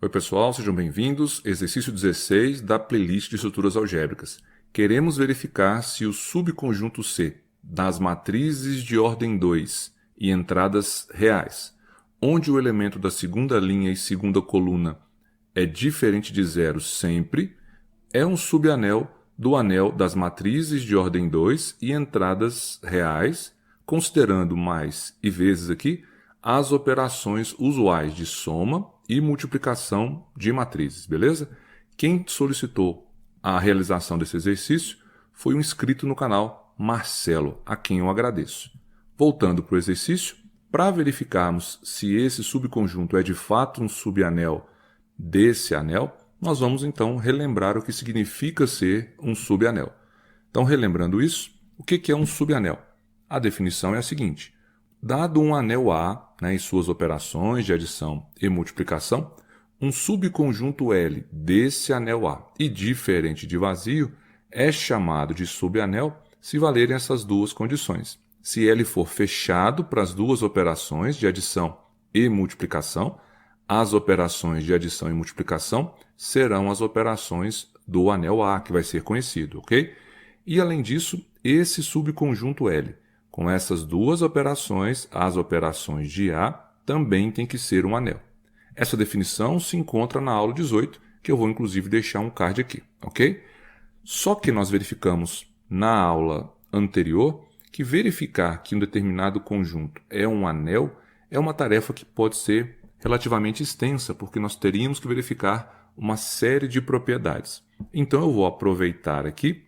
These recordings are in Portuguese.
Oi pessoal, sejam bem-vindos. Exercício 16 da playlist de estruturas algébricas. Queremos verificar se o subconjunto C das matrizes de ordem 2 e entradas reais, onde o elemento da segunda linha e segunda coluna é diferente de zero sempre, é um subanel do anel das matrizes de ordem 2 e entradas reais, considerando mais e vezes aqui as operações usuais de soma e multiplicação de matrizes, beleza? Quem solicitou a realização desse exercício foi um inscrito no canal, Marcelo, a quem eu agradeço. Voltando para o exercício, para verificarmos se esse subconjunto é de fato um subanel desse anel, nós vamos então relembrar o que significa ser um subanel. Então, relembrando isso, o que é um subanel? A definição é a seguinte: dado um anel A, e suas operações de adição e multiplicação, um subconjunto L desse anel A e diferente de vazio é chamado de subanel se valerem essas duas condições. Se L for fechado para as duas operações de adição e multiplicação, as operações de adição e multiplicação serão as operações do anel A, que vai ser conhecido, ok? E, além disso, esse subconjunto L, com essas duas operações, as operações de A, também tem que ser um anel. Essa definição se encontra na aula 18, que eu vou inclusive deixar um card aqui, ok? Só que nós verificamos na aula anterior que verificar que um determinado conjunto é um anel é uma tarefa que pode ser relativamente extensa, porque nós teríamos que verificar uma série de propriedades. Então eu vou aproveitar aqui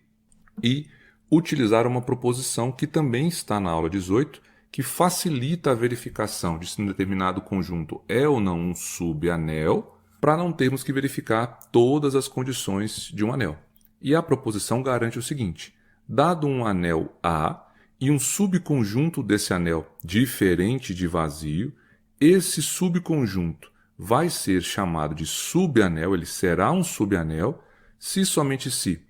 e utilizar uma proposição que também está na aula 18, que facilita a verificação de se um determinado conjunto é ou não um subanel, para não termos que verificar todas as condições de um anel. E a proposição garante o seguinte: dado um anel A e um subconjunto desse anel diferente de vazio, esse subconjunto vai ser chamado de subanel, ele será um subanel, se somente se,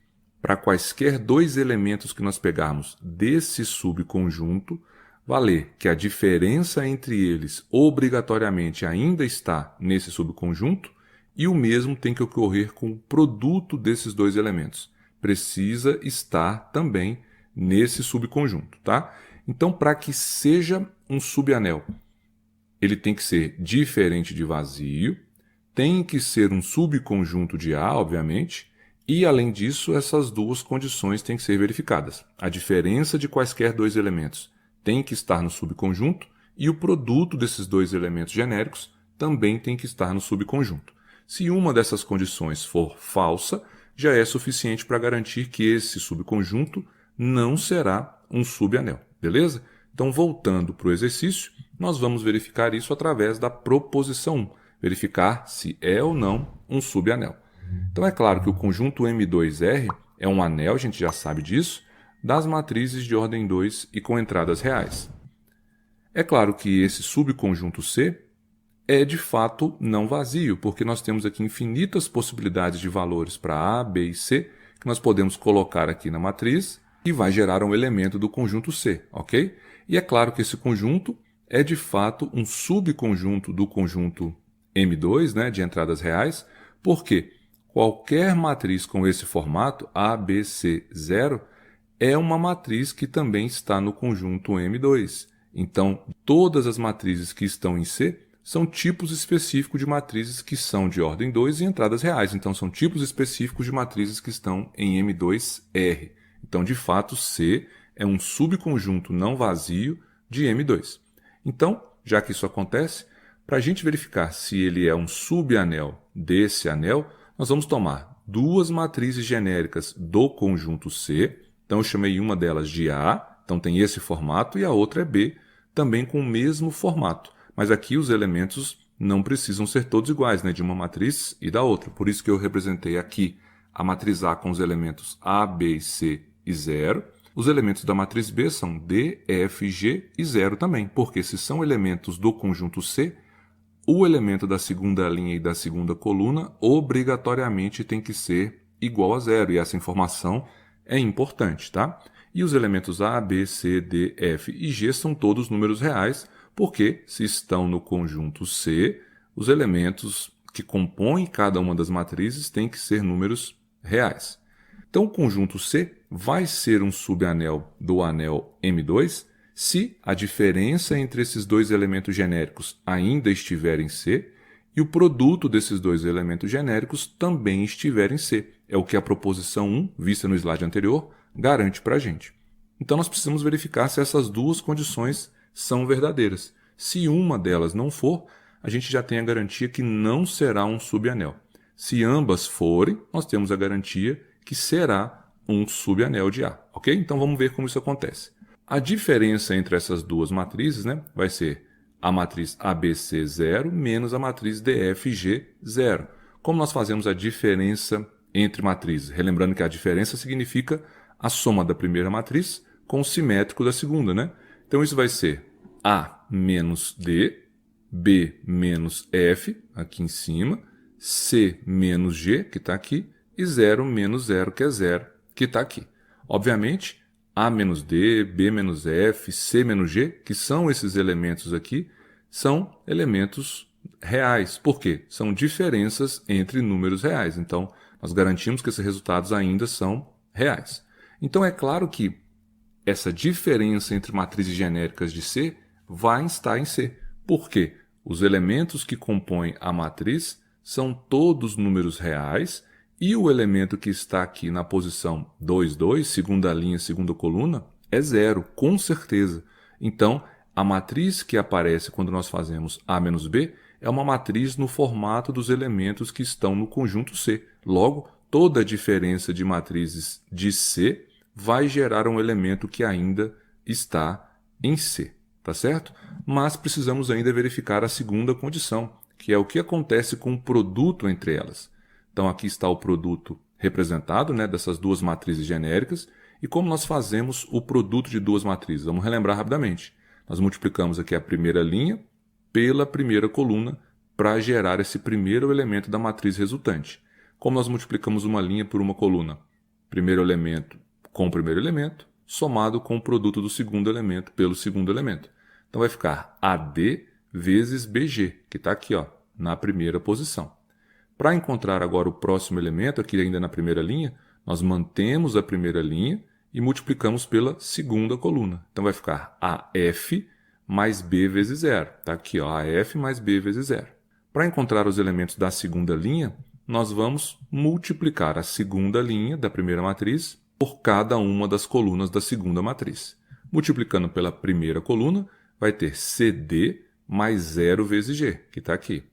para quaisquer dois elementos que nós pegarmos desse subconjunto, valer que a diferença entre eles obrigatoriamente ainda está nesse subconjunto, e o mesmo tem que ocorrer com o produto desses dois elementos. Precisa estar também nesse subconjunto, tá? Então, para que seja um subanel, ele tem que ser diferente de vazio, tem que ser um subconjunto de A, obviamente, e, além disso, essas duas condições têm que ser verificadas. A diferença de quaisquer dois elementos tem que estar no subconjunto e o produto desses dois elementos genéricos também tem que estar no subconjunto. Se uma dessas condições for falsa, já é suficiente para garantir que esse subconjunto não será um subanel, beleza? Então, voltando para o exercício, nós vamos verificar isso através da proposição 1, verificar se é ou não um subanel. Então, é claro que o conjunto M2R é um anel, a gente já sabe disso, das matrizes de ordem 2 e com entradas reais. É claro que esse subconjunto C é de fato não vazio, porque nós temos aqui infinitas possibilidades de valores para A, B e C, que nós podemos colocar aqui na matriz e vai gerar um elemento do conjunto C, ok? E é claro que esse conjunto é de fato um subconjunto do conjunto M2, de entradas reais, porque qualquer matriz com esse formato, A, B, C, 0, é uma matriz que também está no conjunto M2. Então, todas as matrizes que estão em C são tipos específicos de matrizes que são de ordem 2 e entradas reais. Então, são tipos específicos de matrizes que estão em M2R. Então, de fato, C é um subconjunto não vazio de M2. Então, já que isso acontece, para a gente verificar se ele é um subanel desse anel, nós vamos tomar duas matrizes genéricas do conjunto C. Então, eu chamei uma delas de A, então tem esse formato, e a outra é B, também com o mesmo formato. Mas aqui os elementos não precisam ser todos iguais, de uma matriz e da outra. Por isso que eu representei aqui a matriz A com os elementos A, B, C e 0. Os elementos da matriz B são D, F, G e 0 também, porque se são elementos do conjunto C, o elemento da segunda linha e da segunda coluna obrigatoriamente tem que ser igual a 0, e essa informação é importante, tá? E os elementos A, B, C, D, F e G são todos números reais, porque se estão no conjunto C, os elementos que compõem cada uma das matrizes têm que ser números reais. Então, o conjunto C vai ser um subanel do anel M2 se a diferença entre esses dois elementos genéricos ainda estiver em C e o produto desses dois elementos genéricos também estiver em C. É o que a proposição 1, vista no slide anterior, garante para a gente. Então, nós precisamos verificar se essas duas condições são verdadeiras. Se uma delas não for, a gente já tem a garantia que não será um subanel. Se ambas forem, nós temos a garantia que será um subanel de A, ok? Então vamos ver como isso acontece. A diferença entre essas duas matrizes, né, vai ser a matriz ABC0 menos a matriz DFG0. Como nós fazemos a diferença entre matrizes? Relembrando que a diferença significa a soma da primeira matriz com o simétrico da segunda, né? Então isso vai ser A menos D, B menos F, aqui em cima, C menos G, que está aqui, e 0 menos 0, que é 0, que está aqui. Obviamente, A menos D, B menos F, C menos G, que são esses elementos aqui, são elementos reais. Por quê? São diferenças entre números reais. Então, nós garantimos que esses resultados ainda são reais. Então, é claro que essa diferença entre matrizes genéricas de C vai estar em C. Por quê? Os elementos que compõem a matriz são todos números reais e o elemento que está aqui na posição 2, 2, segunda linha, segunda coluna, é 0, com certeza. Então, a matriz que aparece quando nós fazemos A menos B é uma matriz no formato dos elementos que estão no conjunto C. Logo, toda a diferença de matrizes de C vai gerar um elemento que ainda está em C, tá certo? Mas precisamos ainda verificar a segunda condição, que é o que acontece com o produto entre elas. Então aqui está o produto representado, né, dessas duas matrizes genéricas, e como nós fazemos o produto de duas matrizes? Vamos relembrar rapidamente. Nós multiplicamos aqui a primeira linha pela primeira coluna para gerar esse primeiro elemento da matriz resultante. Como nós multiplicamos uma linha por uma coluna? Primeiro elemento com o primeiro elemento, somado com o produto do segundo elemento pelo segundo elemento. Então vai ficar AD vezes BG, que está aqui, ó, na primeira posição. Para encontrar agora o próximo elemento, aqui ainda na primeira linha, nós mantemos a primeira linha e multiplicamos pela segunda coluna. Então vai ficar AF mais B vezes 0. Está aqui, ó, AF mais B vezes 0. Para encontrar os elementos da segunda linha, nós vamos multiplicar a segunda linha da primeira matriz por cada uma das colunas da segunda matriz. Multiplicando pela primeira coluna, vai ter CD mais 0 vezes G, que está aqui.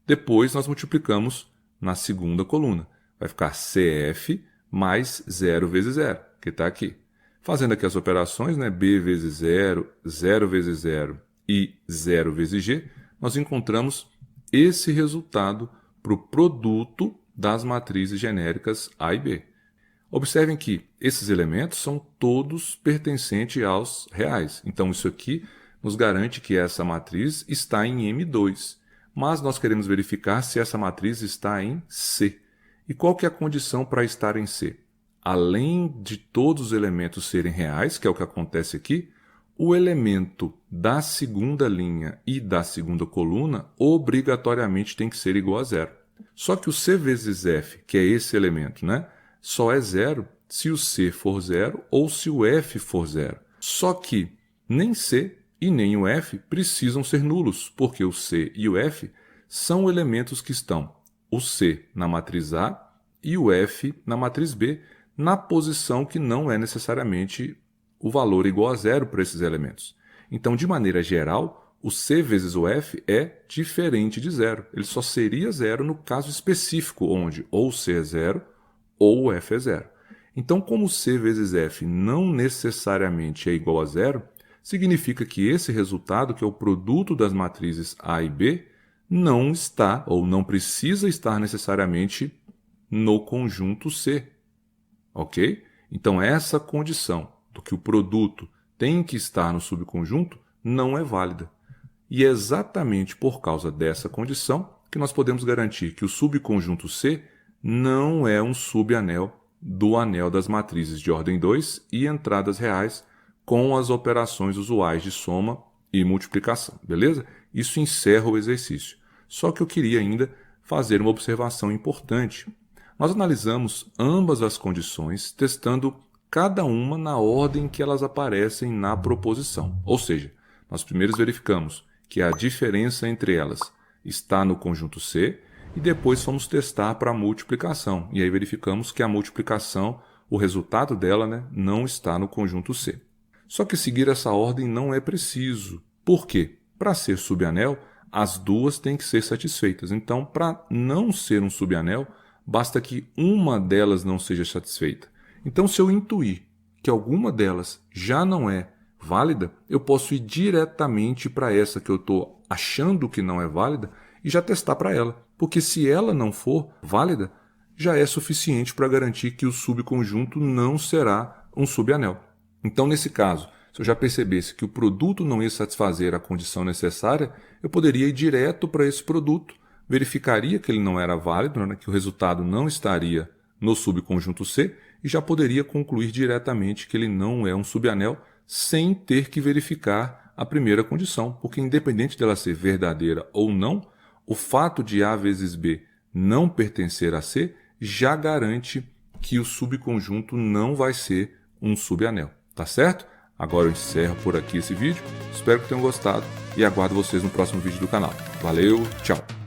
Depois, nós multiplicamos na segunda coluna. Vai ficar CF mais 0 vezes 0, que está aqui. Fazendo aqui as operações, né, B vezes 0, 0 vezes 0 e 0 vezes G, nós encontramos esse resultado para o produto das matrizes genéricas A e B. Observem que esses elementos são todos pertencentes aos reais. Então, isso aqui nos garante que essa matriz está em M2. Mas nós queremos verificar se essa matriz está em C. E qual que é a condição para estar em C? Além de todos os elementos serem reais, que é o que acontece aqui, o elemento da segunda linha e da segunda coluna obrigatoriamente tem que ser igual a 0. Só que o C vezes F, que é esse elemento, né, só é 0 se o C for 0 ou se o F for 0. Só que nem C e nem o F precisam ser nulos, porque o C e o F são elementos que estão o C na matriz A e o F na matriz B, na posição que não é necessariamente o valor igual a 0 para esses elementos. Então, de maneira geral, o C vezes o F é diferente de 0. Ele só seria 0 no caso específico, onde ou o C é 0 ou o F é 0. Então, como C vezes F não necessariamente é igual a 0, significa que esse resultado, que é o produto das matrizes A e B, não está ou não precisa estar necessariamente no conjunto C. Ok? Então, essa condição do que o produto tem que estar no subconjunto não é válida. E é exatamente por causa dessa condição que nós podemos garantir que o subconjunto C não é um subanel do anel das matrizes de ordem 2 e entradas reais com as operações usuais de soma e multiplicação, beleza? Isso encerra o exercício. Só que eu queria ainda fazer uma observação importante. Nós analisamos ambas as condições, testando cada uma na ordem que elas aparecem na proposição. Ou seja, nós primeiro verificamos que a diferença entre elas está no conjunto C e depois fomos testar para a multiplicação. E aí verificamos que a multiplicação, o resultado dela, não está no conjunto C. Só que seguir essa ordem não é preciso. Por quê? Para ser subanel, as duas têm que ser satisfeitas. Então, para não ser um subanel, basta que uma delas não seja satisfeita. Então, se eu intuir que alguma delas já não é válida, eu posso ir diretamente para essa que eu estou achando que não é válida e já testar para ela. Porque se ela não for válida, já é suficiente para garantir que o subconjunto não será um subanel. Então, nesse caso, se eu já percebesse que o produto não ia satisfazer a condição necessária, eu poderia ir direto para esse produto, verificaria que ele não era válido, que o resultado não estaria no subconjunto C, e já poderia concluir diretamente que ele não é um subanel, sem ter que verificar a primeira condição, porque independente dela ser verdadeira ou não, o fato de A vezes B não pertencer a C já garante que o subconjunto não vai ser um subanel. Tá certo? Agora eu encerro por aqui esse vídeo. Espero que tenham gostado e aguardo vocês no próximo vídeo do canal. Valeu, tchau!